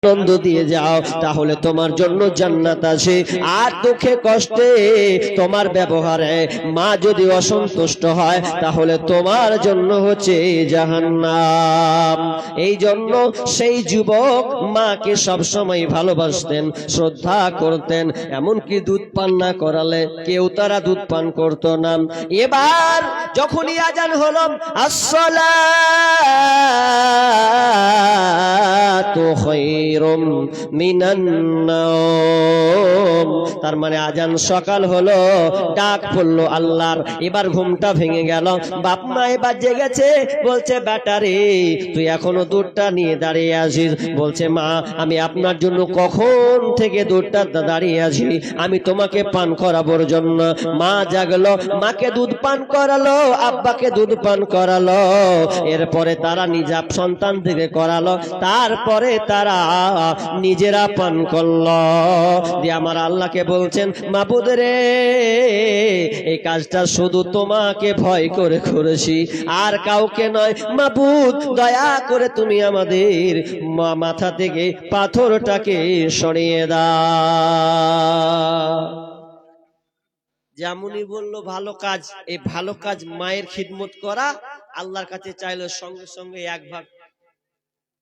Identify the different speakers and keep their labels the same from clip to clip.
Speaker 1: আনন্দ দিয়ে যাও, তাহলে তোমার জন্য জান্নাত আছে। আর দুঃখে কষ্টে তোমার ব্যবহারে মা যদি অসন্তুষ্ট হয়, তাহলে তোমার জন্য হচ্ছে জাহান্নাম। এই জন্য সেই যুবক মাকে সবসময় ভালোবাসতেন, শ্রদ্ধা করতেন, এমনকি দুধ পান না করালে কেউ তারা দুধ পান করতো না। এবার যখনই আজান হলো, আসসালাতু খায়রুম মিনান নাওম, তার মানে আজান সকাল হলো, ডাক পড়লো আল্লাহর। এবার ঘুমটা ভেঙে গেল। বাপ মা এবার জেগেছে, বলছে বেটা রে তুই এখনো দুধটা নিয়ে দাঁড়িয়ে আছিস? বলছে মা আমি আপনার জন্য কখন থেকে দুধটা দাঁড়িয়ে আছি, আমি তোমাকে পান করাবোর জন্য। মা জাগলো, মাকে দুধ পান করালো, আব্বাকে দুধ পান করালো, এরপরে তারা নিজা সন্তান থেকে করালো, তারপরে তারা নিজেরা পান করলো। দিয়ে আমার আল্লাহকে বলছেন মাবুদ রে, এই কাজটা শুধু তোমাকে ভয় করে করেছি, আর কাউকে নয়। মাবুদ দয়া করে তুমি আমাদের মাথা থেকে পাথরটাকে সরিয়ে দাও। যেমনই বললো ভালো কাজ, এই ভালো কাজ মায়ের খিদমত করা, আল্লাহর কাছে চাইলো, সঙ্গে সঙ্গে এক ভাগ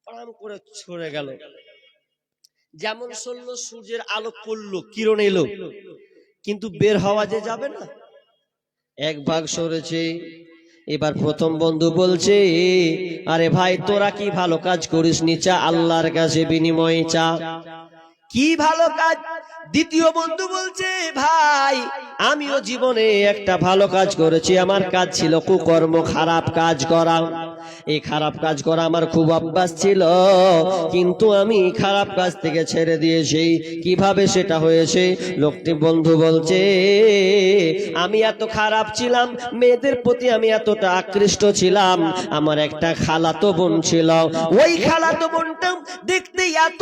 Speaker 1: পাম করে ছড়ে গেল। যেমন চললো, সূর্যের আলো পড়লো, কিরণ এলো, কিন্তু বের হওয়া যে যাবে না, এক ভাগ সরেছে। এবার প্রথম বন্ধু বলছে আরে ভাই তোরা কি ভালো কাজ করিস নি, চা আল্লাহর কাছে বিনিময়ে চা। কি ভালো কাজ? দ্বিতীয় বন্ধু বলছে ভাই আমিও জীবনে একটা ভালো কাজ করেছি, আমার কাজ ছিল কুকর্ম, খারাপ কাজ করা। এই খারাপ কাজ করা আমার খুব অভ্যাস ছিল, কিন্তু আমি খারাপ কাজ থেকে ছেড়ে দিয়েছি। কিভাবে সেটা হয়েছে? লোকটি বন্ধু বলছে আমি এত খারাপ ছিলাম, মেয়েদের প্রতি আমি এতটা আকৃষ্ট ছিলাম, আমার একটা খালাতো বোন ছিল, ওই খালাতো বোনটা দেখতে এত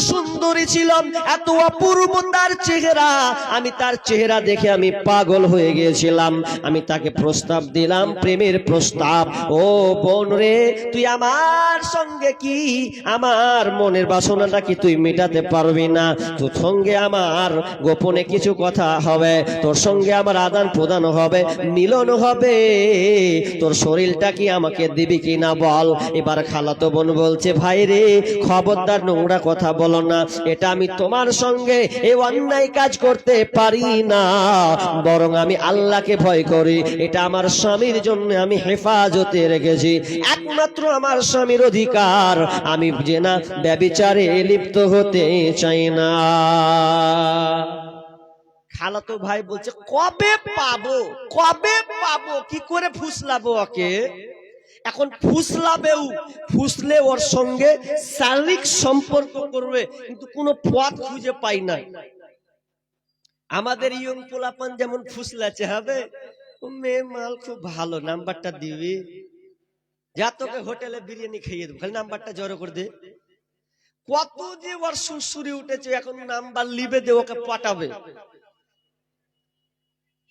Speaker 1: সুন্দরী ছিল, এত অপূর্ব তার চেহারা, আমি তার চেহারা দেখে আমি পাগল হয়ে গিয়েছিলাম। আমি তাকে প্রস্তাব দিলাম, প্রেমের প্রস্তাব, ও বোন রে তুই আমার সঙ্গে কি আমার মনের বাসনাটা কি তুই মেটাতে পারবি না? তোর সঙ্গে আমার গোপনে কিছু কথা হবে, তোর সঙ্গে আমার আদান প্রদান হবে, মিলন হবে, তোর শরীরটা কি আমাকে দিবি কিনা বল। এবার খালাতো বোন বলছে ভাই রে খবরদার নোংরা কথা বলো না, এটা আমি তোমার সঙ্গে এই অন্যায় কাজ করতে পারি না, বরং আমি আল্লাহকে ভয় করি, এটা আমার স্বামীর জন্য আমি হেফাজতে রেখেছি, একমাত্র আমার স্বামীর অধিকার, আমি যে না ব্যভিচারে লিপ্ত হতে চাই না। খালাতো ভাই বলছে কবে পাবো, কবে পাবো, কি করে ফুসলাবো ওকে? এখন ফুসলাবেও, ফুসলে ওর সঙ্গে শারীরিক সম্পর্ক করবে, কিন্তু কোনো পথ খুঁজে পাই না। আমাদের ইয়ং পোলাপান যেমন ফুসলাছে, হবে মেয়ে মাল খুব ভালো, নাম্বারটা দিবি, যা তোকে হোটেলে বিরিয়ানি খাইয়ে দেবো, খালি নাম্বারটা জড়ো করে দে। কত যে ওর সুরসুরি উঠেছে, এখন নাম্বার লিবে দে, ওকে পটাবে।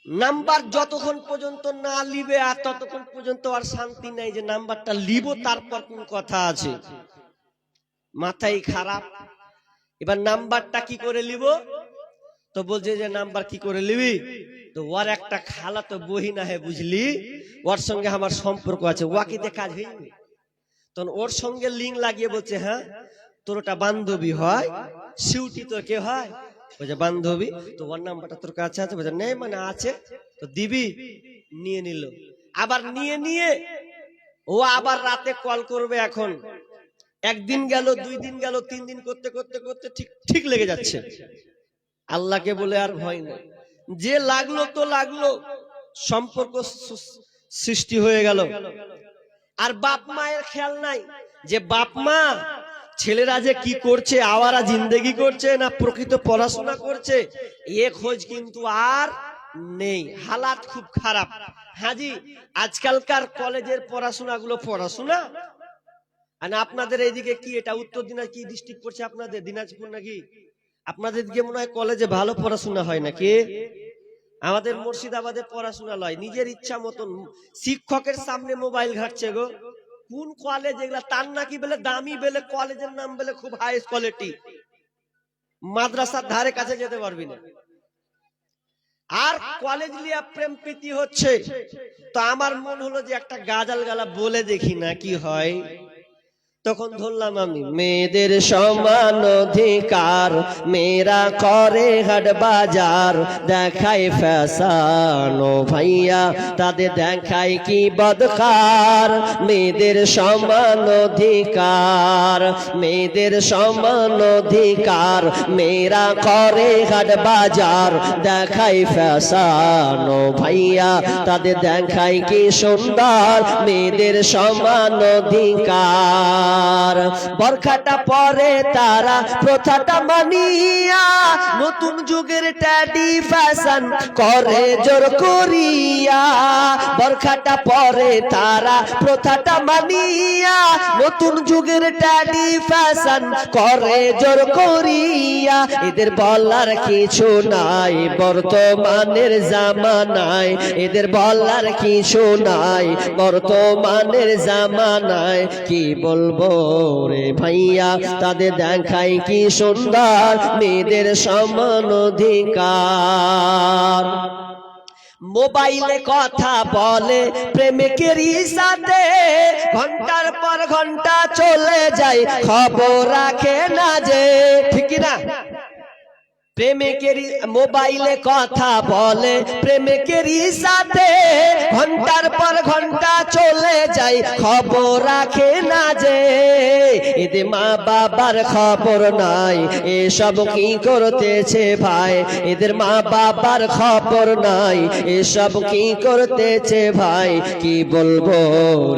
Speaker 1: নাম্বার যতক্ষণ পর্যন্ত না লিবে আর ততক্ষণ পর্যন্ত আর শান্তি নাই, যে নাম্বারটা লিব তারপর কোন কথা আছে, মাথায় খারাপ। এবার নাম্বারটা কি করে লিব? তো বলছে যে নাম্বার কি করে লিবি? তো ওর একটা খালা তো বহিনা হে বুঝলি, ওর সঙ্গে আমার সম্পর্ক আছে, ওয়াকি দিয়ে কাজ হয়নি। তখন ওর সঙ্গে লিঙ্ক লাগিয়ে বলছে হ্যাঁ তোর ওটা বান্ধবী হয়, সিউটি তোর কে হয়? বলছে বান্ধবী। তো ওর নাম্বারটা তোর কাছে আছে? বলছে নেই, মানে আছে। তো দিবি? নিয়ে নিল। আবার নিয়ে ও আবার রাতে কল করবে। এখন একদিন গেল, 2 দিন গেল, 3 দিন করতে করতে করতে ঠিক লেগে যাচ্ছে। আল্লাহকে বলে আর ভয় নেই, যে লাগলো তো লাগলো, সম্পর্ক সৃষ্টি হয়ে গেল। আর বাপ মায়ের খেয়াল নাই যে বাপ মা ছেলেরা যে কি করছে, আওয়ারা জিন্দেগি করছে না প্রকৃত পড়াশোনা করছে, এ খোঁজ কিন্তু আর নেই। হালাত খুব খারাপ। হাজি আজকালকার কলেজের পড়াশোনাগুলো পড়াশোনা, আর আপনাদের এইদিকে কি, এটা উত্তর দিনাজপুর কি ডিস্ট্রিক্ট পড়ছে আপনাদের? দিনাজপুর নাকি? আপনাদের দিকে মনে হয় কলেজে ভালো পড়াশোনা হয় নাকি? আমাদের মুর্শিদাবাদে পড়াশোনা লয়, নিজের ইচ্ছা মতন শিক্ষকের সামনে মোবাইল ঘাটছে গো। কোন কলেজ এগুলা, তার নাকি বলে দামি বলে কলেজের নাম বলে খুব হাই কোয়ালিটি, মাদ্রাসার ধারে কাছে যেতে পারবি না। আর কলেজ লিয়া প্রেম প্রীতি হচ্ছে, তো আমার মন হলো যে একটা গাজাল গালা বলে দেখি না কি হয়। তখন ধরলাম আমি, মেয়েদের সমান অধিকার, মেয়েরা করে হাট বাজার, দেখায় ফ্যাশন ও ভাইয়া তাদের দেখায় কি বদকার। মেয়েদের সমান অধিকার, মেয়েদের সমান অধিকার, মেয়েরা করে হাট বাজার, দেখায় ফ্যাশন ও ভাইয়া তাদের দেখায় কি সুন্দর। মেয়েদের সমান অধিকার, বরখাটা পরে তারা প্রথাটা মানিয়া, নতুন যুগের ট্যাডি ফ্যাশন করে জোর করিয়া। বরখাটা পরে তারা প্রথাটা মানিয়া, নতুন যুগের ট্যাডি ফ্যাশন করে জোর করিয়া। এদের বলার কিছু নাই বর্তমানের জামানায়, এদের বলার কিছু নাই বর্তমানের জামানায়। কি বলবো রে ভাইয়া তাদের দেখাই কি সুন্দর, মেয়েদের সমান অধিকার। মোবাইলে কথা বলে প্রেমিকেরই সাথে, ঘন্টার পর ঘন্টা চলে যায় খবর রাখে না যে, ঠিক না? প্রেমিকেরই মোবাইলে কথা বলে প্রেমিকেরই সাথে, ঘন্টার পর ঘন্টা চলে যায় খবর রাখে না যে। এদের মা বাবার খবর নাই, এসব কি করতেছে ভাই। এদের মা বাবার খবর নাই, এসব কি করতেছে ভাই। কি বলবো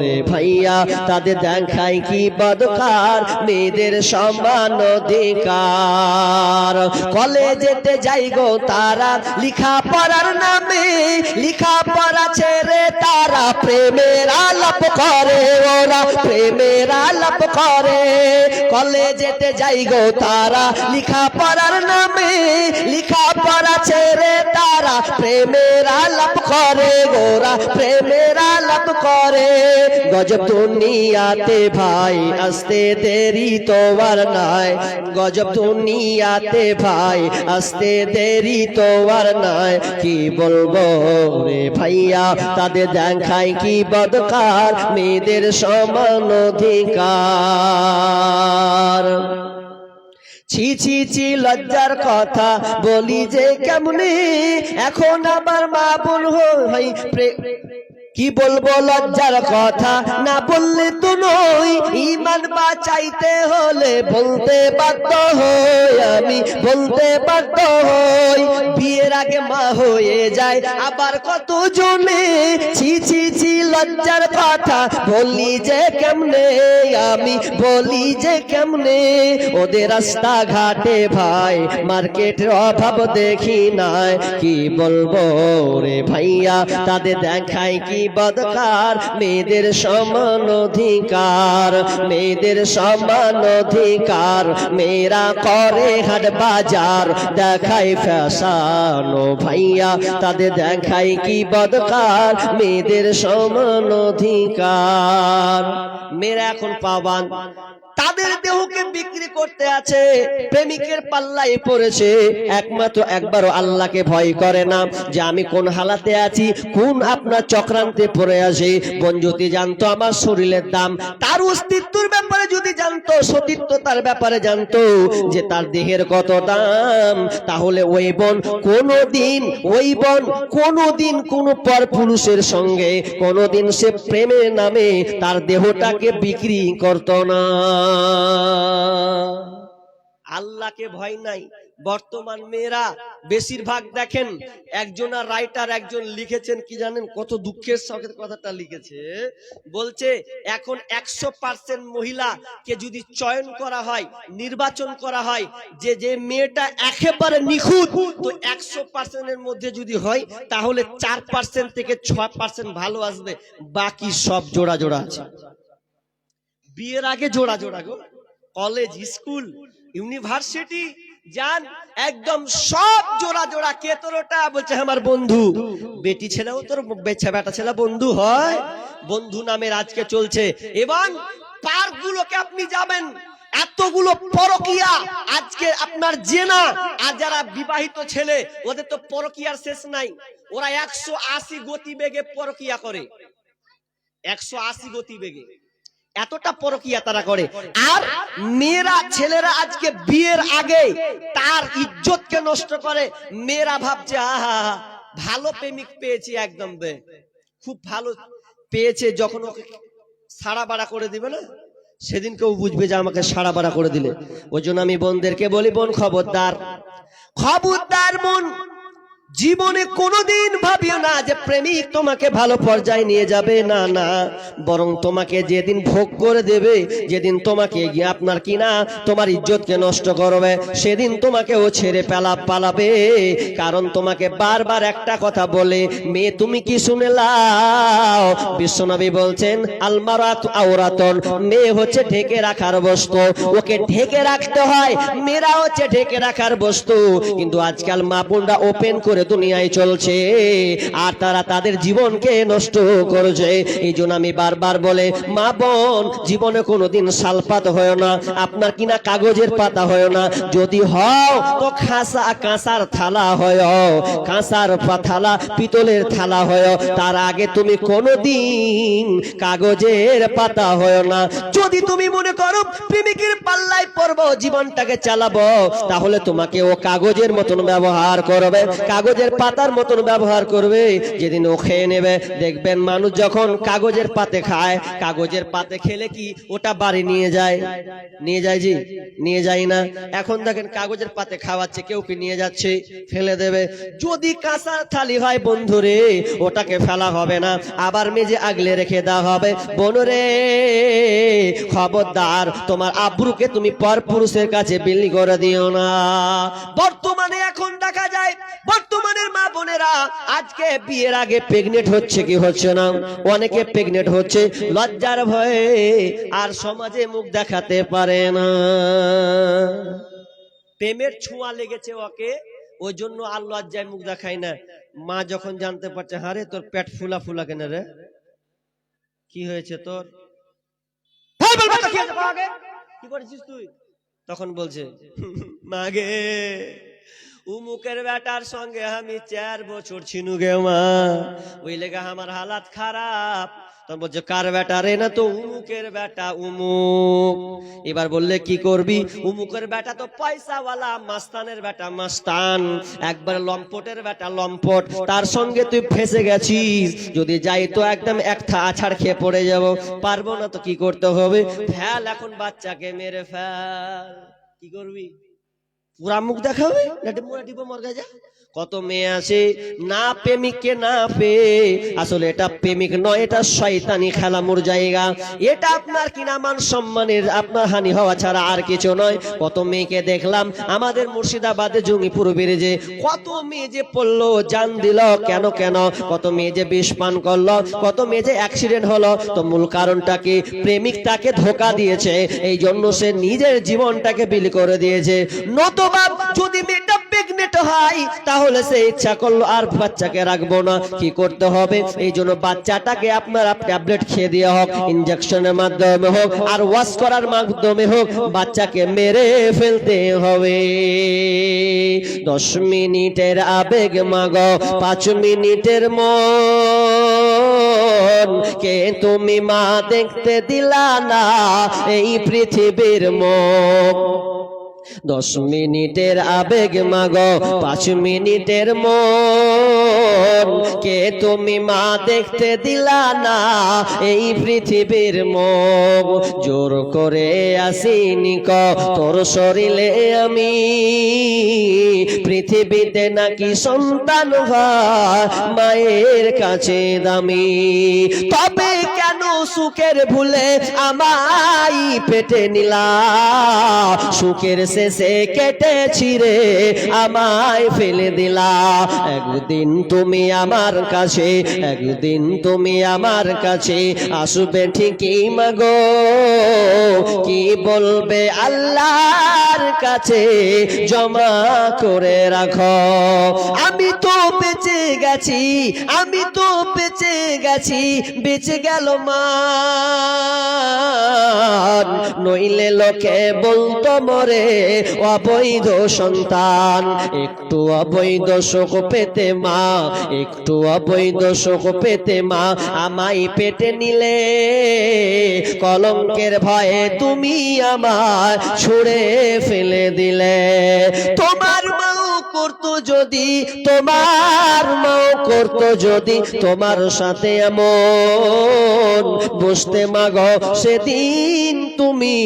Speaker 1: রে ভাইয়া তাদের দেখায় কি বদকার, মেয়েদের সমান অধিকার। কলেজেতে যাই গো তারা লিখা পড়ার নামে, লিখা পড়া ছেড়ে তারা প্রেমের আলাপ করে, ওরা প্রেমের আলাপ করে। কলেজেতে যাই গো তারা লিখা পড়ার নামে, লিখা পড়া ছেড়ে তারা প্রেমের আলাপ করে, ওরা প্রেমের আলাপ করে। গজব দুনিয়াতে ভাই আসতে দেরি তোমার নাই, গজব দুনিয়াতে ভাই আসতে দেরি তো আর নাই। কি বলবো রে ভাইয়া তাদের দেখায় কি বদকার, মেয়েদের সমান অধিকার। ছি ছি ছি লজ্জার কথা বলি যে কেমনে, এখন আবার মা বোন হই। কি বলবো লজ্জার কথা না বললে তো নই, ঈমান বাঁচাইতে হলে বলতে বাধ্য হই, আমি বলতে বাধ্য হই। বিয়ের আগে মা হয়ে যায় আবার কত জনে, ছি ছি ছি লজ্জার কথা বলি যে কেমনে, আমি বলি যে কেমনে। ওদের রাস্তা ঘাটে ভাই মার্কেটের অভাব দেখি নাই। কি বলবো রে ভাইয়া তাদের দেখায় কি বদকার, মেয়েদের সমান অধিকার, মেয়েদের সমান অধিকার। মেয়েরা করে হাট বাজার, দেখায় ফ্যাশন ও ভাইয়া তাদের দেখায় কি বদকার, মেয়েদের সমান অধিকার। মেয়েরা এখন পাবান, তাদের দেহকে বিক্রি করতে আছে, প্রেমিকের পাল্লায় পড়েছে। একমাত্র একবারও আল্লাহকে ভয় করে না যে আমি কোন হালাতে আছি, কোন আপনার চক্রান্তে পড়ে আছে। বোন যদি জানতো আমার শরীরের দাম, তার অস্তিত্বের ব্যাপারে যদি জানতো, সতীত্বতার ব্যাপারে জানতো যে তার দেহের কত দাম, তাহলে ওই বোন কোনোদিন কোন পর পুরুষের সঙ্গে কোনোদিন সে প্রেমের নামে তার দেহটাকে বিক্রি করতো না। আল্লাহকে ভয় নাই। বর্তমান মেয়েরা বেশিরভাগ দেখেন, একজন রাইটার একজন লিখেছেন কি জানেন, কত দুঃখের সাথে কথাটা লিখেছে। বলছে এখন 100% মহিলাকে যদি চয়ন করা হয়, নির্বাচন করা হয়, যে মেয়েটা একেবারে নিখুঁত, তো 100% এর মধ্যে যদি হয় তাহলে 4% থেকে 6% ভালো আসবে, বাকি সব জোড়া জোড়া আছে। বিয়ের আগে জোড়া জোড়া গো, কলেজ, স্কুল, ইউনিভার্সিটি, জান একদম সব জোড়া জোড়া। কে তোর ওটা? বলছে আমার বন্ধু। বেটি ছেলেও তোর বেটা ছেলে বন্ধু হয়? বন্ধু নামের আজকে চলছে। এবং পার্ক গুলোকে আপনি যাবেন, এতগুলো পরকিয়া আজকে আপনার জেনা। আর যারা বিবাহিত ছেলে ওদের তো পরকিয়ার শেষ নাই। ওরা 180 গতিবেগে পরকিয়া করে, 180 গতিবেগে এতটা পরকিয়া তারা করে। আর মেয়েরা ছেলেরা আজকে বিয়ের আগে তার ইজ্জতকে নষ্ট করে। মেয়েরা ভাবছে আহা ভালো প্রেমিক পেয়েছি, একদম খুব ভালো পেয়েছে। যখন ওকে সাড়া বাড়া করে দিবে না, সেদিন কেউ বুঝবে যে আমাকে সাড়া বাড়া করে দিলে। ওই জন্য আমি বোনদেরকে বলি, বোন খবরদার, খবরদার বোন, জীবনে কোনোদিন ভাবিও না যে প্রেমিক তোমাকে ভালো পর্যায়ে নিয়ে যাবে। না না, বরং তোমাকে যেদিন ভোগ করে দেবে, যেদিন তোমাকে গিয়ে আপনার কিনা তোমার ইজ্জতকে নষ্ট করবে, সেদিন তোমাকে ও ছেড়ে পালাবে। কারণ তোমাকে বারবার একটা কথা বলে, মেয়ে তুমি কি শুনে লাও? বিশ্বনবী বলছেন আলমারাতু আওরাতুন, মেয়ে হচ্ছে ঢেকে রাখার বস্তু, ওকে ঢেকে রাখতে হয়। মেয়েরা হচ্ছে ঢেকে রাখার বস্তু। কিন্তু আজকাল মা বোনরা ওপেন করে দুনিয়ায় চলছে, আর তারা তাদের জীবনকে নষ্ট করছে। এই জন্য আমি বারবার বলে, মা বোন জীবনে কোনোদিন শালপাত হয় না, আপনার কিনা কাগজের পাতা হয় না। যদি হও তো কাঁসার থালা হয়, কাঁসার থালা, পিতলের থালা হয়। তার আগে তুমি কোনোদিন কাগজের পাতা হয় না। যদি তুমি মনে করো প্রেমিকের পাল্লায় পড়বো, জীবনটাকে চালাবো, তাহলে তোমাকে ও কাগজের মতন ব্যবহার করবে, কাগজের পাতার মতন ব্যবহার করবে। যেদিন ও খেয়ে নেবে, দেখবেন মানুষ যখন কাগজের পাতে খায়, কাগজের পাতে খেলে কি ওটা বাড়ি নিয়ে যায়? নিয়ে যায় জি? নিয়ে যায় না। এখন দেখেন কাগজের পাতে খাওয়াচ্ছে, কেউ কি নিয়ে যাচ্ছে? ফেলে দেবে। যদি কাঁসার থালি হয় বন্ধুরে, ওটাকে ফেলা হবে না, আবার মেজে আগলে রেখে দেওয়া হবে। বোনরে খবরদার, তোমার আব্রুকে তুমি পর পুরুষের কাছে বিলি করে দিও না। বর্তমানে এখন দেখা যায় বর্তমানের মা বোনেরা আজকে বিয়ের আগে প্রেগনেন্ট হচ্ছে কি হচ্ছে না? অনেকে প্রেগনেন্ট হচ্ছে লজ্জার ভয়ে, আর সমাজে মুখ দেখাতে পারে না। প্রেমের ছোঁয়া লেগেছে ওকে, ওই জন্য আর লজ্জায় মুখ দেখায় না। মা যখন জানতে পারছে, হারে তোর পেট ফুলা ফুলা কেন রে, কি হয়েছে তোর, কি করেছিস তুই? তখন বলছে, মাগে উমুকের বেটার সঙ্গে আমি 4 বছর ছিনু গে মা, ওই লেগা আমার হালাত খারাপ। তখন বলছে কার বেটা রে? না তো উমুকের বেটা উমুক। এবার বললে কি করবি? উমুকের বেটা তো পয়সাওয়ালা, মাস্তানের বেটা মাস্তান, একবার লম্পটের বেটা লম্পট, তার সঙ্গে তুই ফেসে গেছিস। যদি যাই তো একদম একটা আছাড় খেয়ে পড়ে যাব, পারবো না তো কি করতে হবে? ফেল এখন বাচ্চাকে মেরে ফেল। কি করবি? পুরা মুখ দেখাবে? কত মেয়ে আছে না প্রেমিককে না পেয়ে, আসলে এটা প্রেমিক নয়, এটা শয়তানি খেলামুর জায়গা। এটা আপনার কিনা মান সম্মানের আপনার হানি হওয়া ছাড়া আর কিছু নয়। কত মেয়েকে দেখলাম আমাদের মুর্শিদাবাদে জঙ্গিপুর ব্রিজে, কত মেয়ে যে পড়লো, জান দিল কেন কেন, কত মেয়ে যে বিষ পান করলো, কত মেয়ে যে অ্যাক্সিডেন্ট হলো। তো মূল কারণটা কি? প্রেমিক তাকে ধোকা দিয়েছে, এই জন্য সে নিজের জীবনটাকে বিলি করে দিয়েছে। নতুবা যদি মেয়েটা প্রেগনেন্ট হয়, তাহলে সে ইচ্ছা করলো আর বাচ্চাকে রাখবো না, কি করতে হবে? এই জন্য বাচ্চাটাকে আপনার ট্যাবলেট খেয়ে দেওয়া হোক, ইনজেকশনের মাধ্যমে হোক, আর ওয়াশ করার মাধ্যমে হোক, বাচ্চাকে মেরে ফেলতে হবে। 10 মিনিটের আবেগ মাগো 5 মিনিটের মন, কে তুমি মা দেখতে দিলা না এই পৃথিবীর মুখ। 10 মিনিটের আবেগ মাগো 5 মিনিটের মন, কে তুমি মা দেখতে দিলা না এই পৃথিবীর মুখ। জোর করে আসিনি ক তোর শরীরে আমি, পৃথিবীতে নাকি সন্তান হয় মায়ের কাছে দামি। তবে কেন সুখের ভুলে আমায় পেটে নিলা, সুখের শেষে কেটে ছিঁড়ে আমায় ফেলে দিলা। একদিন তো তুমি আমার কাছে, একদিন তুমি আমার কাছে আসবে ঠিকই মাগো। কি বলবে আল্লাহর কাছে জমা করে রাখো। আমি তো বেঁচে গেছি, আমি তো বেঁচে গেছি, বেঁচে গেল মান। নইলে লোকে বলতো মরে অবৈধ সন্তান। একটু অবৈধ সুখ পেতে মা, একটু অবৈধ সুখ পেতে মা আমায় পেটে নিলে। কলঙ্কের ভয়ে তুমি আমার ছুঁড়ে ফেলে দিলে। তোমার মাও করতো যদি, তোমার মাও করতো যদি তোমার সাথে এমন, বুঝতে মাগো সেদিন তুমি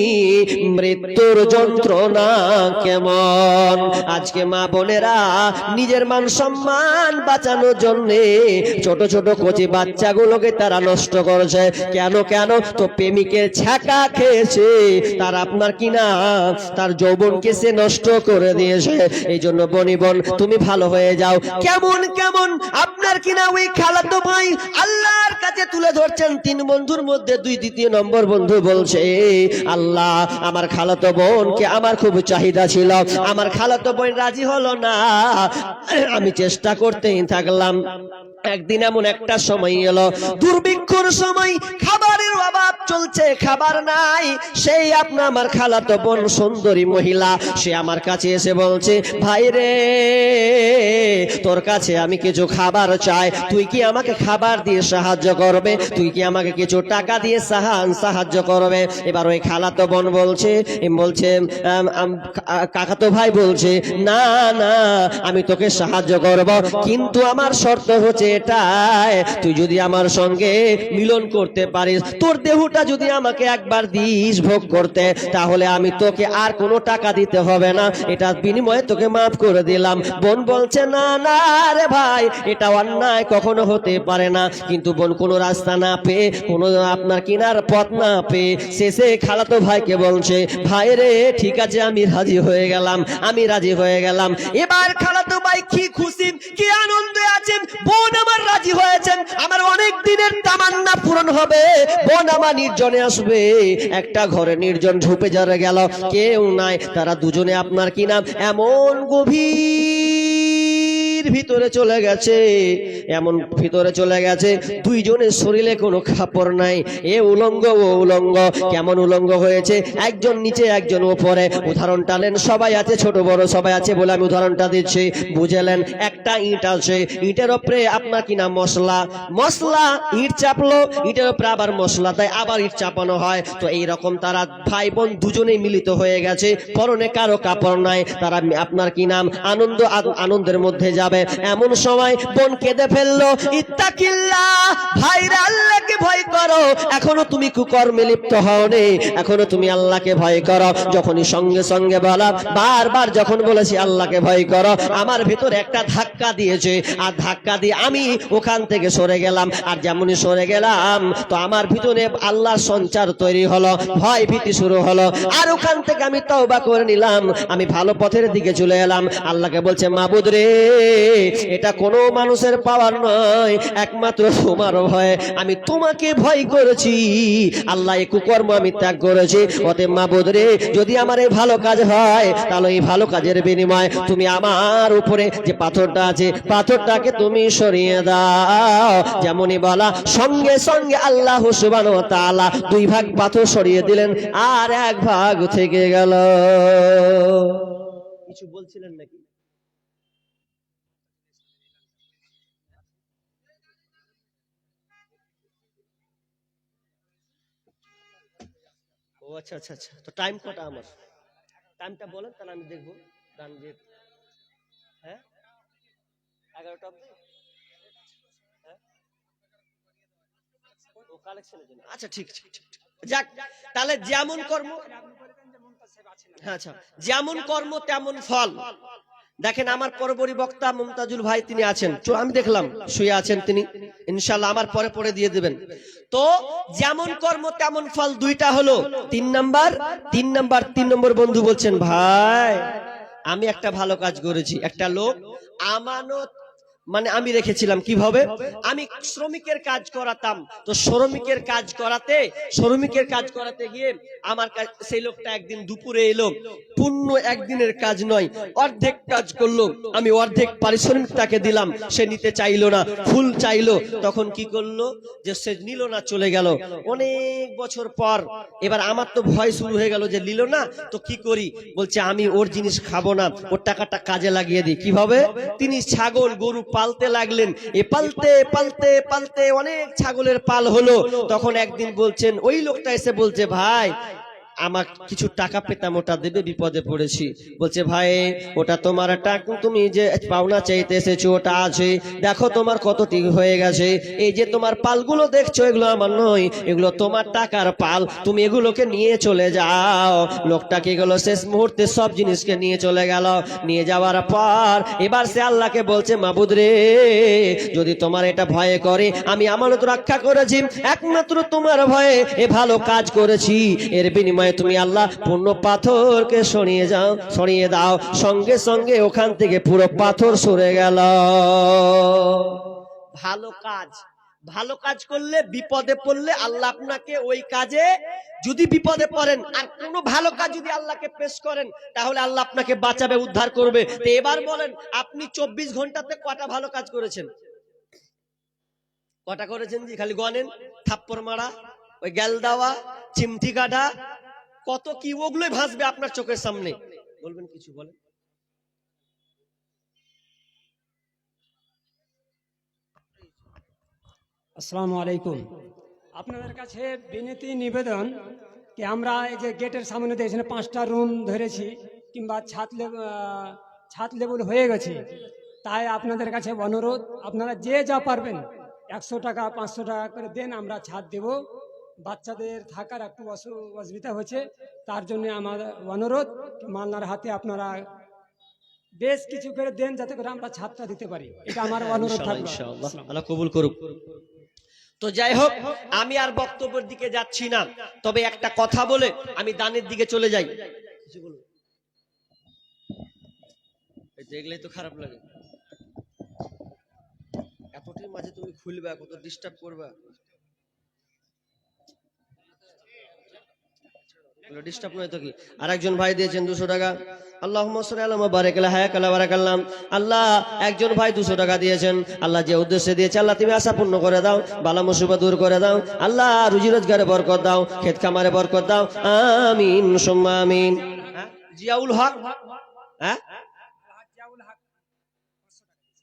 Speaker 1: মৃত্যুর যন্ত্রণা কেমন। আজকে মা বোনেরা নিজের মান সম্মান বাঁচানোর জন্য ছোট ছোট কচি বাচ্চাগুলোকে তারা নষ্ট করেছে। কেন কেন? তো প্রেমিকের ছ্যাঁকা খেয়েছে, তার আপনার কিনা তার যৌবনকে সে নষ্ট করে দিয়েছে। এই জন্য বনি বোন তুমি ভালো হয়ে যাও। কেমন কেমন আপনার কিনা ওই খালাতো ভাই আল্লাহর কাছে তুলে ধরছেন। তিন বন্ধুর মধ্যে দ্বিতীয় নম্বর বন্ধু বলছে, আল্লাহ আমার খালাতো বোনকে আমার খুব চাহিদা ছিল, আমার খালাতো বোন রাজি হলো না, আমি চেষ্টা করতেই থাকলাম। একদিন এমন একটা সময় এলো, দুর্ভিক্ষর সময়, খাবারের অভাব চলছে, খাবার নাই। সেই আপনার আমার খালাতো বোন সুন্দরী মহিলা, সে আমার কাছে এসে বলছে, ভাই রে তোর কাছে আমি কিছু খাবার চাই, তুই কি আমাকে খাবার দিয়ে সাহায্য করবে? তুই কি আমাকে কিছু টাকা দিয়ে সাহায্য করবে? এবার ওই খালাতো বোন বলছে, কাকাতো ভাই বলছে, না না আমি তোকে সাহায্য করব, কিন্তু আমার শর্ত হচ্ছে এটাই, তুই যদি আমার সঙ্গে মিলন করতে পারিস, তোর দেহটা যদি আমাকে একবার দিস ভোগ করতে, তাহলে আমি তোকে আর কোনো টাকা দিতে হবে না, এটা বিনিময়ে তোকে মাফ করে দিলাম। বোন বলছে, না না রে ভাই, এটা অন্যায় কখনো হতে পারে না। কিন্তু বোন কোনো রাস্তা না পেয়ে, কোনো আপনার কিনার পথ না পেয়ে শেষে খালাতো ভাইকে বলছে, ভাই রে ঠিক আছে আমি রাজি হয়ে গেলাম, আমি রাজি হয়ে গেলাম। এবার খালাতো ভাই কি খুশি, কি আনন্দে আছেন, বোন আমার রাজি হয়েছেন, আমার অনেক দিনের তামান্না পূরণ হবে, বোন আমার নির্জনে আসবে। একটা ঘরে নির্জন ঝুপে যারা গেল, কেউ নাই, তারা দুজনে আপনার কি নাম এমন গভীর ভিতরে চলে গেছে, এমন ভিতরে চলে গেছে, দুইজনের শরীরে কোনো কাপড় নাই, এ উলঙ্গ ও উলঙ্গ। কেমন উলঙ্গ হয়েছে, একজন নিচে একজন উপরে। উদাহরণ টালেন, সবাই আছে, ছোট বড় সবাই আছে বলে আমি উদাহরণটা দিচ্ছি, বুঝলেন? একটা ইট আছে, ইটের উপরে আপনার কি নাম মশলা, ইট চাপলো, ইটের উপরে আবার মশলা, তাই আবার ইট চাপানো হয়। তো এইরকম তারা ভাই বোন দুজনেই মিলিত হয়ে গেছে, পরনে কারো কাপড় নাই, তারা আপনার কি নাম আনন্দের মধ্যে যাবে। এমন সময় বোন কেঁদে ফেললো, ইত্তাকিল্লাহ, ভাইরা আল্লাহকে ভয় করো, এখনো তুমি কুকর্মে লিপ্ত হওনি, এখনো তুমি আল্লাহকে ভয় করো। যখনই সঙ্গে সঙ্গে বলা, বারবার যখন বলেছি আল্লাহকে ভয় করো, আমার ভিতরে একটা ধাক্কা দিয়েছে, আর ধাক্কা দিয়ে আমি ওখান থেকে সরে গেলাম। আর যেমনই সরে গেলাম, তো আমার ভিতরে আল্লাহর সঞ্চার তৈরি হলো, ভয় ভীতি শুরু হলো। আর ওখান থেকে আমি তওবা করে নিলাম, আমি ভালো পথের দিকে চলে এলাম। আল্লাহকে বলছে, মাবুদ রে, এটা কোনো মানুষের পাওয়ার নয়, একমাত্র তোমার ভয়, আমি তোমাকে ভয় করেছি, আল্লাহ এই কুকর্ম আমি ত্যাগ করেছি। অতএব মাবুদ রে, যদি আমার এই ভালো কাজ হয়, তাহলে এই ভালো কাজের বিনিময়ে তুমি আমার উপরে যে পাথরটা আছে, পাথরটাকে তুমি সরিয়ে দাও। যেমনই বলা, সঙ্গে সঙ্গে আল্লাহ সুবহানাহু ওয়া তাআলা দুই ভাগ পাথর সরিয়ে দিলেন, আর এক ভাগ থেকে গেল। কিছু বলছিলেন নাকি? ও আচ্ছা আচ্ছা আচ্ছা, তো টাইম কটা আমার? টাইমটা বলেন, তাহলে আমি দেখবো। গান যে, হ্যাঁ 11টা অবধি, হ্যাঁ ও কালেকশনের জন্য, আচ্ছা ঠিক ঠিক ঠিক। যাক, তাহলে যেমন কর্ম, হ্যাঁ আচ্ছা, যেমন কর্ম তেমন ফল। দেখেন আমার পরবর্তী বক্তা মুমতাজুল ভাই তিনি আছেন, আমি দেখলাম শুয়ে আছেন, তিনি ইনশাআল্লাহ আমার পরে পরে দিয়ে দিবেন। তো যেমন কর্ম তেমন ফল, দুইটা হলো। 3 নম্বর বন্ধু বলছেন, ভাই আমি একটা ভালো কাজ করেছি। একটা লোক আমানত মানে আমি রেখেছিলাম কিভাবে, আমি শ্রমিকের কাজ করাতাম, তো শ্রমিকের কাজ করাতে গিয়ে আমার সেই লোকটা একদিন দুপুরে এলো, পূর্ণ একদিনের কাজ নয়, অর্ধেক কাজ করলো, আমি অর্ধেক পারিশ্রমিক তাকে দিলাম, সে নিতে চাইলো না, ফুল চাইলো, তখন কি করলো যে সে নিল না, চলে গেল। অনেক বছর পর এবার আমার তো ভয় শুরু হয়ে গেল যে নিল না, তো কি করি, বলছে আমি ওর জিনিস খাবো না, ওর টাকাটা কাজে লাগিয়ে দিই। কিভাবে, তিনি ছাগল গরু পালতে লাগলেন, এ পালতে পালতে পালতে অনেক ছাগলের পাল হলো। তখন একদিন বলছেন, ওই লোকটা এসে বলছে, ভাই আমার কিছু টাকা পেতাম, ওটা দেবে, বিপদে পড়েছি। বলছে, ভাই ওটা তোমার টাকা, তুমি যে পাওনা চাইতে এসেছো ওটা আছে, দেখো তোমার কতটি হয়ে গেছে, এই যে তোমার পালগুলো দেখছো এগুলো আমার নয়, এগুলো তোমার টাকার পাল, তুমি এগুলোকে নিয়ে চলে যাও। লোকটাকে গেল শেষ মুহূর্তে সব জিনিসকে নিয়ে চলে গেল। নিয়ে যাওয়ার পর এবার সে আল্লাহকে বলছে, মাবুদ রে, যদি তোমার এটা ভয়ে করে, আমি আমানত রক্ষা করেছি, একমাত্র তোমার ভয়ে এ ভালো কাজ করেছি, এর বিনিময়ে তুমি আল্লাহ পূর্ণ পাথরকে সরিয়ে দাও। সঙ্গে সঙ্গে ওখান থেকে পুরো পাথর সরে গেল। ভালো কাজ করলে, বিপদে পড়লে আল্লাহ আপনাকে ওই কাজে, যদি বিপদে পড়েন আর কোন ভালো কাজ যদি আল্লাহকে পেশ করেন, তাহলে আল্লাহ আপনাকে বাঁচাবে, উদ্ধার করবে। তো এবার বলেন, আপনি 24 ঘন্টাতে কটা ভালো কাজ করেছেন? কটা করেছেন জি? খালি গনেন। থাপ্পড় মারা, ওই গ্যাল দেওয়া, চিমটি কাটা, কত কি, ওগুলোই ভাসবে আপনার চোখের সামনে। বলবেন কিছু, বলেন।
Speaker 2: আসসালামু আলাইকুম। আপনাদের কাছে বিনতি নিবেদন কি, আমরা এই যে গেটের সামনে দিয়ে এখানে 5টা রুম ধরেছি, কিংবা ছাদ লেবুল হয়ে গেছে, তাই আপনাদের কাছে অনুরোধ, আপনারা যে যা পারবেন 100 টাকা 500 টাকা করে দেন, আমরা ছাদ দেব। বাচ্চাদের থাকার একটু অসুবিধা হচ্ছে, তার জন্য আমার অনুরোধ, মালনার হাতে আপনারা বেশ কিছু করে দেন, যাতে করে আমরা ছাদটা দিতে পারি, এটা আমার অনুরোধ থাকবে।
Speaker 1: ইনশাআল্লাহ আল্লাহ কবুল করুক। তো যাই হোক, আমি আর বক্তব্যের দিকে যাচ্ছি না, তবে একটা কথা বলে আমি দানের দিকে চলে যাই। কিছু বলুন, দেখলেই তো খারাপ লাগে, এতটির মাঝে তুমি খুলবা, কত ডিস্টার্ব করবা, ডিস্টার্ব নয় তো কি। আর একজন ভাই দিয়েছেন 200 টাকা, আল্লাহুম্মা সাল্লি আলা মুবারাক আলা হায়াক আলা বারাকাল্লাম। আল্লাহ, একজন ভাই 200 টাকা দিয়েছেন, আল্লাহ যে উদ্দেশ্যে দিয়েছে আল্লাহ তুমি আশা পূর্ণ করে দাও, বালা মুসিবত দূর করে দাও, আল্লাহ রুজি রোজগারে বরকত দাও, ক্ষেত খামারে বরকত দাও, আমিন সুম্মা আমিন। জিয়াউল হক, হ্যাঁ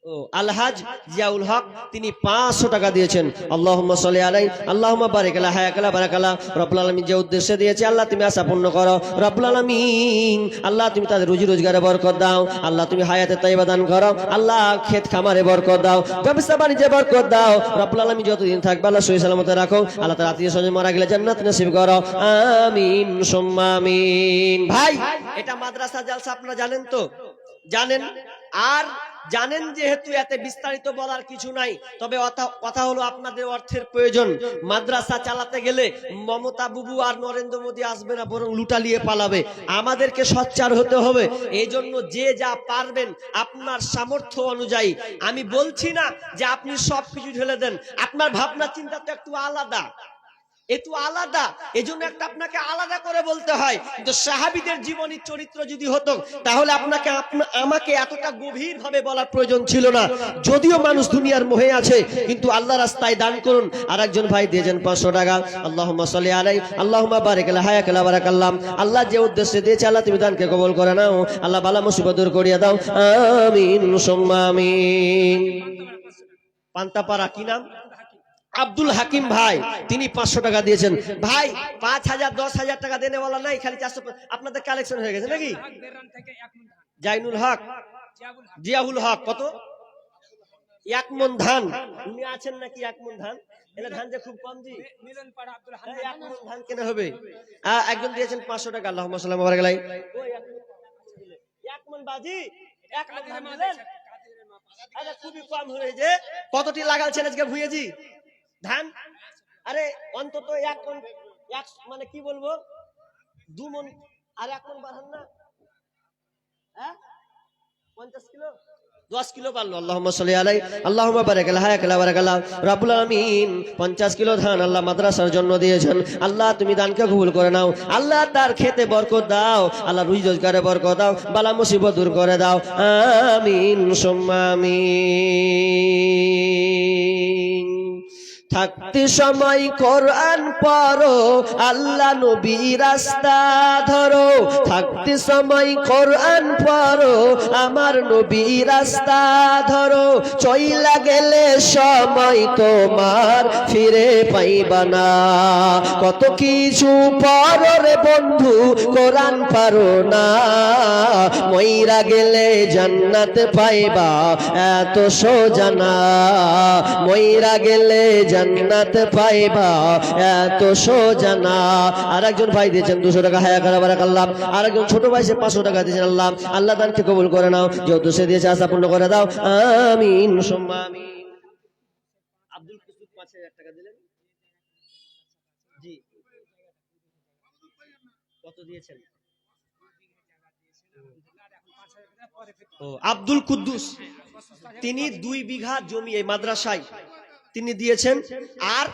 Speaker 1: ও আলহাজ জিয়াউল হক, তিনি 500 টাকা দিয়েছেন। আল্লাহুম্মা সাল্লি আলাই, আল্লাহুম্মা বারিক আলা হায়াক আলা বারাকালা। রব্বুল আলামিন যে উদ্দেশ্যে দিয়েছে আল্লাহ তুমি আশা পূর্ণ করো রব্বুল আলামিন। আল্লাহ তুমি তাদের রুজি রোজগারে বরকত দাও, আল্লাহ তুমি হায়াতে তাইয়্যিবা দান করো, আল্লাহ ক্ষেত খামারে বরকত দাও, ব্যবসা বাণিজ্যে বরকত দাও। রব্বুল আলামিন যতদিন থাকবে আল্লাহ সহি সালামতে রাখো, আল্লাহ তার আত্মীয় স্বজন মারা গেলে জান্নাত নসিব করো, আমিন সুম্মা আমিন। ভাই, এটা মাদ্রাসা জালসা, আপনারা জানেন তো, জানেন। আর জানেন যেহেতু এতে বিস্তারিত বলার কিছু নাই, তবে কথা হলো আপনাদের অর্থের প্রয়োজন। মাদ্রাসা চালাতে গেলে মমতা বুবু আর নরেন্দ্র মোদী আসবে না, বরং লুটালিয়ে পালাবে। আমাদেরকে সচ্চার হতে হবে, এই জন্য যে যা পারবেন আপনার সামর্থ্য অনুযায়ী। আমি বলছি না যে আপনি সবকিছু ঢেলে দেন, আপনার ভাবনা চিন্তা তো একটু আলাদা, একটু আলাদা, এজন্য একটা আপনাকে আলাদা করে বলতে হয়। কিন্তু সাহাবীদের জীবনী চরিত্র যদি হতো, তাহলে আপনাকে আমাকে এতটা গভীর ভাবে বলার প্রয়োজন ছিল না। যদিও মানুষ দুনিয়ার মোহে আছে, কিন্তু আল্লাহ রাস্তায় দান করুন। আর একজন ভাই দিয়েছেন 500 টাকা, আল্লাহুম্মা সাল্লি আলাই, আল্লাহুম্মা বারিক আলা হায়াক আলা বারাকাল্লাম। আল্লাহ যে উদ্দেশ্যে দিয়েছে আল্লাহ তুমি দানকে কবুল করে নাও, আল্লাহ বালা মুসিবত দূর করিয়ে দাও, আমিন সুম্মা আমিন। পান্তাপাড়া, কি নাম? আব্দুল হাকিম ভাই, তিনি 500 টাকা দিয়েছেন। ভাই 5000 10,000 টাকা দেনে বলা নাই, খালি 400। আপনাদের কালেকশন হয়ে গেছে নাকি? জাইনুল হক, জিয়াউল হক, কত? 1 মন ধান। উনি আছেন নাকি 1 মন ধান? এলে ধান যে খুব কম জি, 1 মন ধান কেনা হবে। একজন দিয়েছেন 500 টাকা, আল্লাহুম্মা সাল্লি আলা বারাকালাই। ওই 1 মন বাজি, 1 মন ধান দিলেন। আরে খুবই কম হয়েছে। কতটি লাগালছেন আজকে ভুঁইয়েজি ধান? আরে অন্তত 1 মন, মানে কি বলবো, 2 মন, আর 1 মন বাড়ান না, হ্যাঁ 50 কিলো 10 কিলো পারলো, আল্লাহুম্মা সাল্লি আলাই, আল্লাহুম্মা বারিক আলা হায়াকালা বারাকাল্লাহ। রব্বুল আলামিন 50 কিলো ধান আল্লাহ মাদ্রাসার জন্য দিয়েছেন। আল্লাহ তুমি দানকে কবুল করে নাও। আল্লাহ তার খেতে বরকত দাও, আল্লাহ রুজি রোজগারে বরকত দাও, বালা মুসিবত দূর করে দাও, আমিন সুম্মা আমিন। থাকতে সময় কোরআন পড়ো, আল্লাহ নবী রাস্তা ধরো। থাকতে সময় কোরআন পড়ো, আমার নবী রাস্তা ধরো। চইলা গেলে সময় তোমার ফিরে পাইবা না। কত কিছু পড়ো রে বন্ধু, কোরআন পারো না। মইরা গেলে জান্নাত পাইবা এত সোজা না। মইরা গেলে জান্নাত পাইবা এত সোজা না। আরেকজন ভাই দিয়েছেন 200 টাকা, হায়া করা বারাকাল্লাহ। আরেকজন ছোট ভাই সে 500 টাকা দিয়েছেন। আল্লাহ আল্লাহ দানকে কবুল করে নাও, যেহেতু সে দিয়েছে আশা পূর্ণ করে দাও, আমিন সুম্মা আমিন। আব্দুল কুসুদ 5000 টাকা দিলেন। জি, কত দিয়েছেন? ও আব্দুল কুদ্দুস, তিনি 2 বিঘা জমি এই মাদ্রাসায় তিনি দিয়েছেন, আর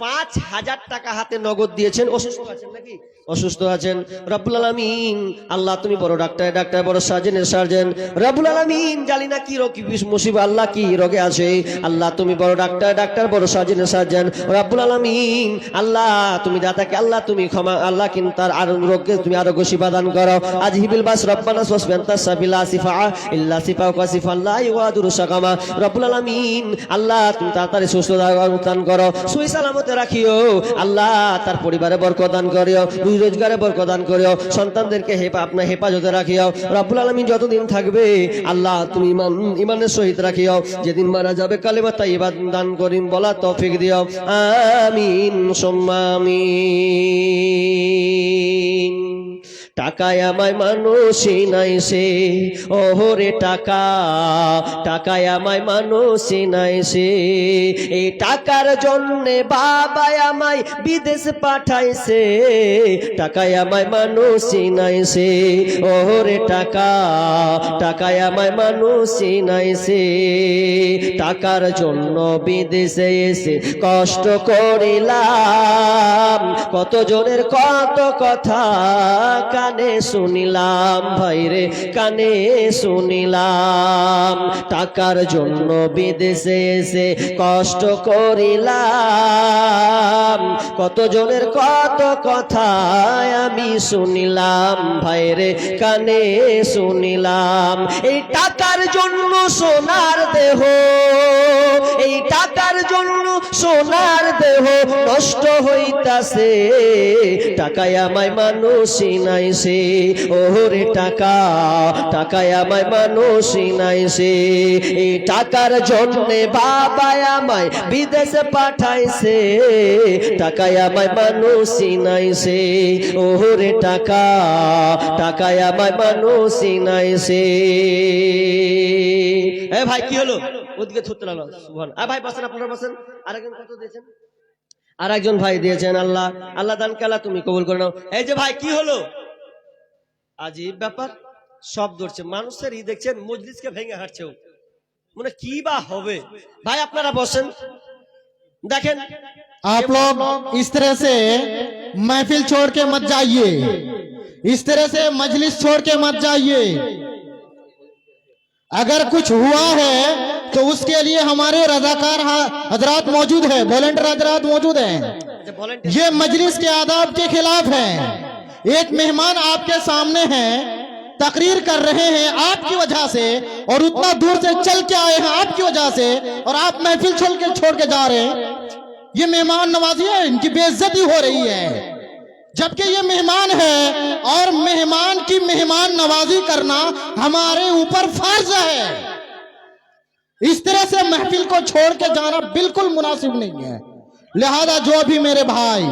Speaker 1: 5000 টাকা হাতে নগদ দিয়েছেন। অসুস্থ আছেন নাকি? অসুস্থ আছেন। রব্বুল আলামিন আল্লাহ তুমি বড় ডাক্তার, ডাক্তার বড় সার্জনের সার্জন। রব্বুল আলামিন জানি না কি রোগ কি মুসিবত, আল্লাহ কি রোগে আছে, আল্লাহ তুমি বড় ডাক্তার, ডাক্তার বড় সার্জনের সার্জন। রব্বুল আলামিন আল্লাহ তুমি দাতাকে, আল্লাহ তুমি ক্ষমা, আল্লাহ কিন্তু তার আর রোগকে তুমি আরোগ্য শিফা দান করো। আজ হিবিল বাস রব্বানা ওয়াসবিয়ান্তা সাবিলা সিফা ইল্লা সিফা ওয়া সিফা লা ইওয়াদুরু সাকামা। রব্বুল আলামিন আল্লাহ তুমি তাড়াতাড়ি সুস্থতা দান করো, সহি সালামতে রাখিও। আল্লাহ তার পরিবারে বরকত দান করিও, রোজগারে বরকত দান করিও, সন্তানদেরকে আপনার হেফাজতে রাখিও। রব্বুল আলামিন যতদিন থাকবে আল্লাহ তুমি ইমানের সহিত রাখিও। যেদিন মারা যাবে কালেমা তাইয়্যিবা দান করিম বলা তৌফিক দিও, আমিন সুম্মা আমিন। টাকায় আমায় মানুষই নাইছে, ওহরে টাকা, টাকায় আমায় মানুষই নাইছে। এই টাকার জন্যে বাবা আমায় বিদেশ পাঠাইছে। টাকায় আমায় মানুষই নাইছে, ওহরে টাকা, টাকায় আমায় মানুষই নাইছে। টাকার জন্য বিদেশে এসে কষ্ট করিলাম, কত জনের কত কথা কানে শুনিলাম, ভাইরে কানে শুনিলাম। টাকার জন্য বিদেশে এসে কষ্ট করিলাম, কত জনের কত কথা আমি শুনিলাম, ভাইরে কানে শুনিলাম। এই টাকার জন্য সোনার দেহ, এই টাকার জন্য সোনার দেহ নষ্ট হইতাছে। টাকায় আমায় মানুষই নাইছে, ওরে টাকা, টাকায় আমায় মানুষই নাইছে। এই টাকার জন্যে বাবা আমায় বিদেশে পাঠাইছে। টাকায় আমায় মানুষই নাইছে, ওরে টাকা, টাকায় আমায় মানুষই নাইছে। এ ভাই কি হলো? ওদিকে ধরতে লাগলো। সুবহানাল্লাহ। ভাই বসেন, আপনারা বসেন। আরেকজন কত দিয়েছেন? আরেকজন ভাই দিয়েছেন। আল্লাহ আল্লাহ দান কালা তুমি কবুল করে নাও। এই যে ভাই কি হলো? আজীব ব্যাপার, সব ধরছে মানুষের ই দেখছেন, মজলিসকে ভেঙে হাঁটছে। মানে কি বা হবে? ভাই আপনারা বসেন, দেখেন।
Speaker 3: आप लोग इस तरह से महफिल छोड़ के मत जाइए, इस तरह से मजलिस छोड़ के मत जाइए। अगर कुछ हुआ है तो उसके लिए हमारे रजाकार हजरात मौजूद है, वॉलंटियर हजरात मौजूद हैं। ये मजलिस के आदाब के खिलाफ है। एक मेहमान आपके सामने है, तकरीर कर रहे हैं आपकी वजह से, और उतना दूर से चल के आए हैं आपकी वजह से, और आप महफिल छोड़ के जा रहे हैं। ये मेहमान नवाजी है, इनकी बेइज्जती हो रही है, जबकि ये मेहमान है और मेहमान की मेहमान नवाजी करना हमारे ऊपर फर्ज है। इस तरह से महफिल को छोड़ के जाना बिल्कुल मुनासिब नहीं है। लिहाजा जो भी मेरे भाई,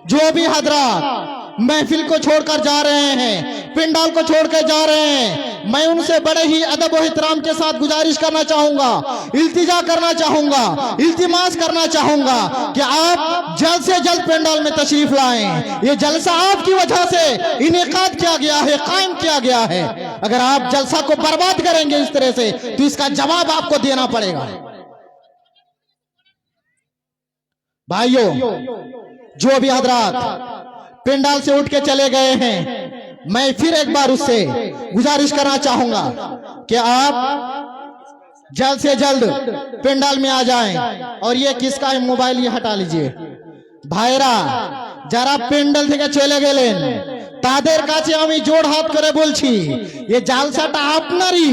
Speaker 3: जो भी हजरात महफिल को छोड़कर जा रहे हैं, पिंडाल को छोड़कर जा रहे हैं, मैं उनसे बड़े ही अदब और एहतराम के साथ गुजारिश करना चाहूंगा, इल्तिजा करना चाहूंगा, इल्तिमास करना चाहूंगा कि आप जल्द से जल्द पंडाल में तशरीफ लाएं। ये जलसा आपकी वजह से इनेकाद किया गया है, कायम किया गया है। अगर आप जलसा को बर्बाद करेंगे इस तरह से तो इसका जवाब आपको देना पड़ेगा। भाइयों, जो भी हजरात पंडाल से उठ के चले गए हैं, मैं फिर एक बार उससे गुजारिश करना चाहूंगा कि आप जल्द से जल्द पंडाल में आ जाएं। और ये किसका है मोबाइल, ये हटा लीजिए। भाईरा যারা প্যান্ডেল থেকে চলে গেলেন তাদের কাছে আমি জোড় হাত করে বলছি, এই জালসাটা আপনারই।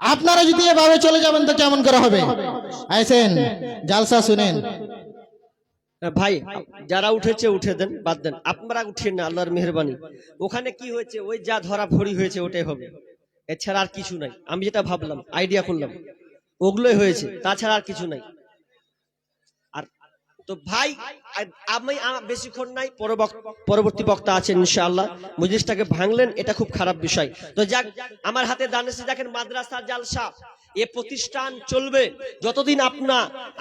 Speaker 3: আপনারা যদি এভাবে চলে যাবেন তো কেমন করে হবে? আইসেন জালসা শুনেন।
Speaker 1: ভাই যারা উঠেছে উঠে দেন, বাদ দেন, আপনারা উঠিয়ে না, আল্লাহর মেহেরবানি। ওখানে কি হয়েছে, ওই যা ধরা ভরি হয়েছে ওটাই হবে, এছাড়া আর কিছু নাই। আমি যেটা ভাবলাম, আইডিয়া করলাম, ওগুলোই হয়েছে, তাছাড়া আর কিছু নাই। আর তো ভাই আমি বেশিক্ষণ নাই, পরবর্তী বক্তা আছেন ইনশাআল্লাহ। মজলিসটাকে ভাঙলেন, এটা খুব খারাপ বিষয়। তো যাক, আমার হাতে দানেশে দেখেন মাদ্রাসার জালসা, এ প্রতিষ্ঠান চলবে যতদিন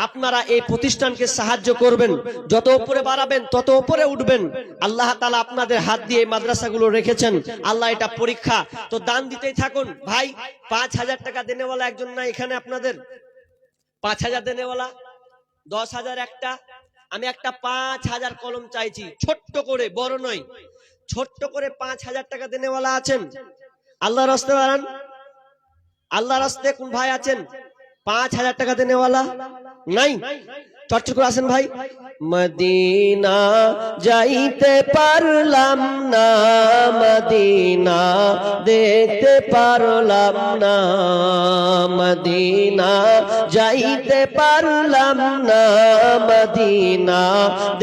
Speaker 1: আপনারা এই প্রতিষ্ঠানকে সাহায্য করবেন, যত উপরে বাড়াবেন তত উপরে উঠবেন। আল্লাহ তাআলা আপনাদের হাত দিয়ে এই মাদ্রাসাগুলো রেখেছেন, আল্লাহ এটা পরীক্ষা। তো দান দিতেই থাকুন। ভাই 5,000 টাকা দেনেওয়ালা একজন না এখানে আপনাদের? 5,000 দেনেওয়ালা, 10,000 একটা। আমি একটা 5,000 কলম চাইছি, ছোট্ট করে, বড় নয়, ছোট্ট করে 5,000 টাকা দেনেওয়ালা আছেন? আল্লাহর রাস্তে বাড়ান। আল্লাহর রাস্তে কোন ভাই আছেন 5,000 টাকা দেনেওয়ালা? নাই? চর্চা করে আসেন ভাই। মদিনা যাইতে পারলাম না, মদিনা দেখতে পারলাম না, মদিনা যাইতে পারলাম না, মদিনা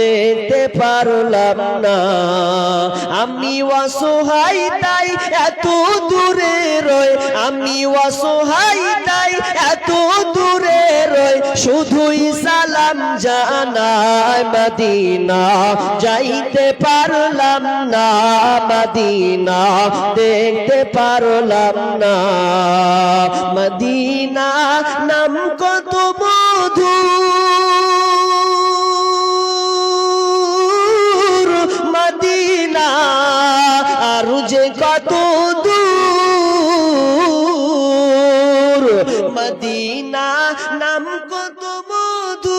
Speaker 1: দেখতে পারলাম না। আমি অসহায় তাই এত দূরে রই, আমি অসহায় তাই এত দূরে রই, শুধুই সালাম জানাই, মদিনা যাইতে পারলাম না, মদিনা দেখতে পারলাম না। মদিনা নাম কত মধুর, মদিনা আর যে কত দূর, মদিনা নাম কত মধুর,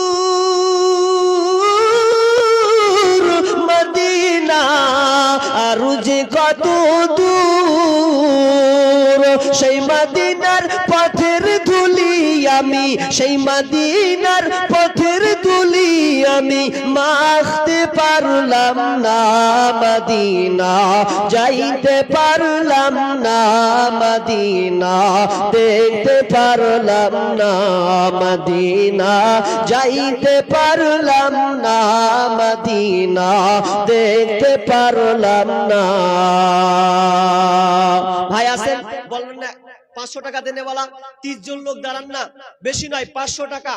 Speaker 1: মদিনা আর যে কত দূর। সেই মদিনার পথের ধুলি আমি, সেই মদিনার পথের ধুলি আমি মাখতে পারলাম না, মদিনা যাইতে পারলাম না, মদিনা দেখতে পারলাম না, মদিনা যাইতে পারলাম না, মদিনা দেখতে পারলাম না। ভাই আছেন? বলবেন না 500 টাকা দেনেওয়ালা 30 জন লোক দাঁড়ান না, বেশি নয়, 500 টাকা,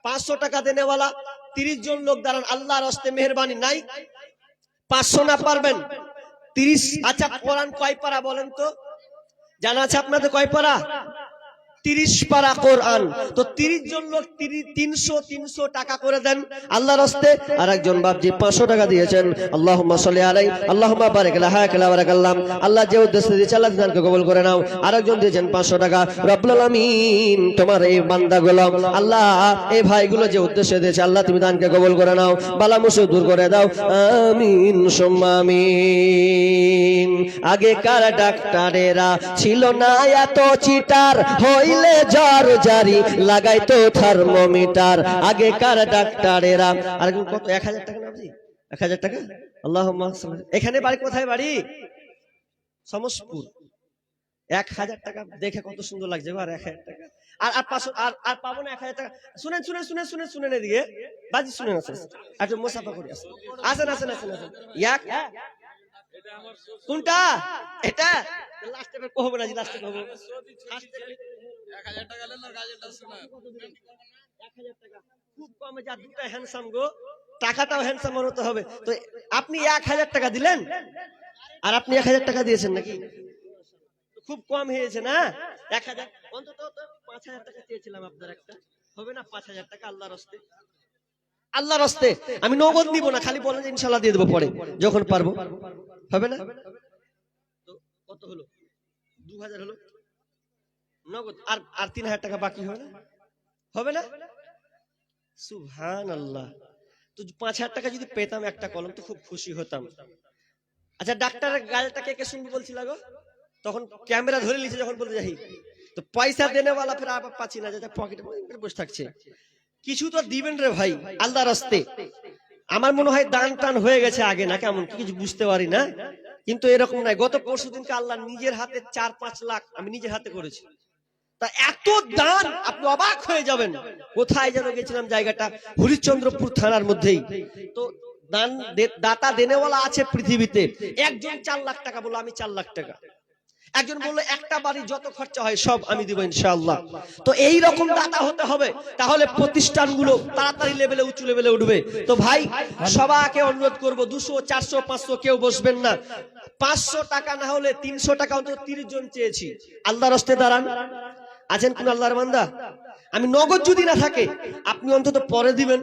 Speaker 1: 500 টাকা দেনেওয়ালা 30 জন লোক দাঁড়ান, আল্লাহর রাস্তে মেহেরবানি। নাই 500 না পারবেন 30? আচ্ছা, কোরআন কয় পারা বলেন তো? জানা আছে আপনাদের কয় পারা? 30 পারা কোরআন। তো 30 জন লোক 300 টাকা করে দেন আল্লাহর রাস্তে। আর একজন বাপজি 500 টাকা দিয়েছেন, আল্লাহুম্মা সাল্লি আলাইহি আল্লাহুম্মা বারিক লাহা কালা বারাকাল্লাম। আল্লাহ যে উদ্দেশ্যে দিয়েছে আল্লাহ দানকে কবুল করে নাও। আর একজন দিয়েছেন 500 টাকা। রব্বুল আলামিন তোমার এই বান্দাগুলো আল্লাহ, এই ভাইগুলো যে উদ্দেশ্যে দিয়েছে আল্লাহ তুমি দানকে কবুল করে নাও, বালা মুসিবত দূর করে দাও, আমিন সুম্মা আমিন। আগেকার ডাক্তারেরা ছিল না এত চিটার, হইলে জ্বর জারি লাগাইতো থার্মোমিটার। আগেকার ডাক্তারেরা। আর কত? 1,000 টাকা না? 1,000 টাকা। আল্লাহুম্মা সাল্লি। এখানে বাড়ি কোথায়? বাড়ি সমসপুর। 1,000 টাকা দেখে কত সুন্দর লাগছে। আর 1,000 টাকা আর 500 আর পাবো না 1,000 টাকা। শুনেন শুনেন শুনেন শুনেন শুনেন, এদিকে বাজি শুনেন। আসেন একটু মুসাফা করি। আসেন আসেন আসেন আসেন আসেন। কোনটা? এটা লাস্টে কহবো না, লাস্টে কহবো। 1,000 টাকা নেন, গাজেটা শোনা। 1,000 টাকা খুব কমে, যা দুটো হ্যান্ডসাম গো, টাকাটাও হ্যান্ডসাম হতে হবে। তো আপনি 1,000 টাকা দিলেন আর আপনি 1,000 টাকা দিয়েছেন নাকি? খুব কম হয়েছে না? 1000 অন্তত তো 5000 টাকা চেয়েছিলাম আপনার একটা, হবে না? 5000 টাকা আল্লাহর হস্তে, আল্লাহর হস্তে। আমি নগদ নিব না, খালি বলেন ইনশাআল্লাহ দিয়ে দেবো পরে যখন পারবো, হবে না? তো কত হলো? 2000 হলো নগদ, আর আর 3000 টাকা বাকি হবে না? হবে না? সুবহানাল্লাহ। তো 5000 টাকা যদি পেতাম একটা কলম তো খুব খুশি হতাম। আচ্ছা, ডাক্তারের গালটা কে কে শুনবো বলছিল গো? তখন ক্যামেরা ধরে নিয়েছে যখন বলতে যাই, তো পয়সা দেনেওয়ালা ফের আবার পাচ্ছি না, যেটা পকেটে বসে থাকছে। কিছু তো দিবেন রে ভাই আল্লাহর রাস্তে। আমার মনে হয় দান টান হয়ে গেছে আগে, না কেমন কিছু বুঝতে পারি না, কিন্তু এরকম নাই। গত পরশুদিনকে আল্লাহ নিজের হাতে 4-5 লাখ আমি নিজের হাতে করেছি। তা এত দান আপনি অবাক হয়ে যাবেন। কোথায় যেন গেছিলাম, জায়গাটা হরিশ্চন্দ্রপুর থানার মধ্যেই। তো দান দাতা দেনেওয়ালা আছে পৃথিবীতে। একজন 4 লাখ টাকা বললো আমি 4 লাখ টাকা, একজন বললো একটা বাড়ি যত খরচা হয় সব আমি দিব ইনশাআল্লাহ। তো এই রকম দাতা হতে হবে, তাহলে প্রতিষ্ঠানগুলো তাড়াতাড়ি লেভেলে, উঁচু লেভেলে উঠবে। তো ভাই সবাইকে অনুরোধ করব, 200, 400, 500 কেউ বসবেন না। 500 টাকা না হলে 300 টাকা অন্তত 30 জন চেয়েছি। আল্লাহর রাস্তায় দাঁড়ান। আছেন কোন আল্লাহর বান্দা? আমি নগদ যদি না থাকে আপনি অন্তত পরে দিবেন,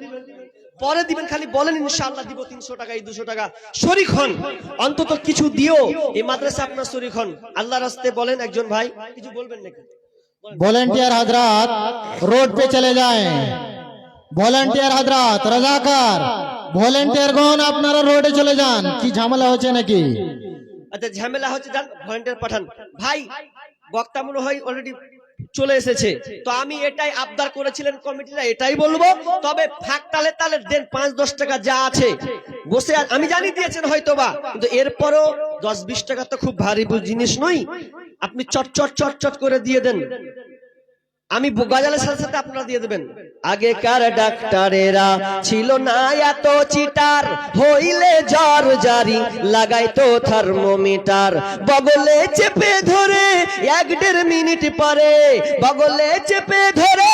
Speaker 1: পরে দিবেন, খালি বলেন ইনশাআল্লাহ দিব 300 টাকা, এই 200 টাকা শরীক হন, অন্তত কিছু দিও। এই মাদ্রাসা আপনার শরীক হন আল্লাহর রাস্তায়। বলেন একজন ভাই কিছু বলবেন নাকি?
Speaker 3: वॉलंटियर हजरात रोड पे चले जाएं। वॉलंटियर हजरात रजाकार वॉलंटियर गण আপনারা রোডে চলে যান। কি ঝামেলা হচ্ছে নাকি?
Speaker 1: আচ্ছা, ঝামেলা হচ্ছে, যান ভলান্টিয়ার পাঠান। ভাই বক্তা মনে হয় অলরেডি চলে এসেছে। তো আমি এটাই আবদার করেছিলেন কমিটিরা, এটাই বলবো, তবে ফাঁক তালে তালে দেন 5-10 টাকা যা আছে বসে। আমি জানি দিয়েছেন হয়তোবা, কিন্তু এরপরও 10-20 টাকা তো খুব ভারী জিনিস নয়। আপনি চট চট চট চট করে দিয়ে দেন। আমি গাজালের সাথে সাথে আপনারা দিয়ে দেবেন। আগেকার ডাক্তারেরা ছিল না এত চিটার, হইলে জ্বর জারি লাগাইতো থার্মোমিটার। বগলে চেপে ধরে 1-1.5 মিনিট পরে, বগলে চেপে ধরে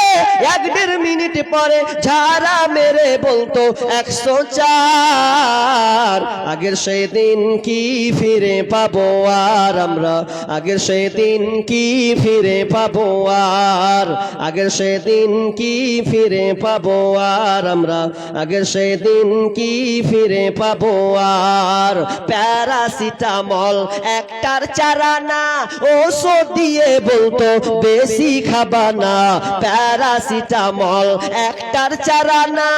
Speaker 1: 1-1.5 মিনিট পরে ঝাড়া মেরে বলতো 104। আগের সেই দিন কি ফিরে পাবো আর আমরা, আগের সেই দিন কি ফিরে পাবো আর, আগের সেদিন কি ফিরে পাবো আর আমরা, আগের সেদিন কি ফিরে পাবো আর। প্যারাসিটামল একটার চারা না, ওষুধ দিয়ে বলতো বেশি খাবা না। প্যারাসিটামল একটার চারা না,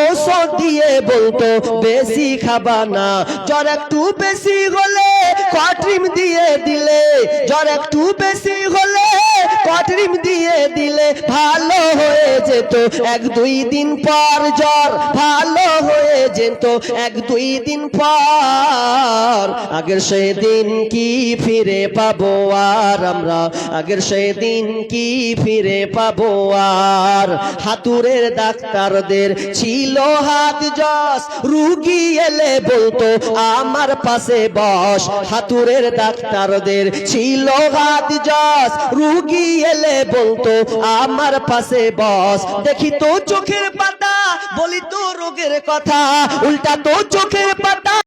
Speaker 1: ওষুধ দিয়ে বলতো বেশি খাবা না। জ্বর একটু বেশি হলে কট্রিম দিয়ে দিলে, জ্বর একটু বেশি হলে কট্রিম দিয়ে দিলে ভালো হয়ে যেত 1-2 দিন পর। জ্বর ভালো হয়ে যেত 1-2 দিন পর। আগের সেই দিন কি ফিরে পাবো আর আমরা, আগের সেই দিন কি ফিরে পাবো আর। হাতুড়ের ডাক্তারদের ছিল হাত যশ, রুগী এলে বলতো আমার পাশে বস। হাতুড়ের ডাক্তারদের ছিল হাত যশ, রুগী এলে বলতো আমার পাশে বস। দেখি তো চোখের পাতা, বলি তো রোগের কথা, উল্টা তো চোখের পাতা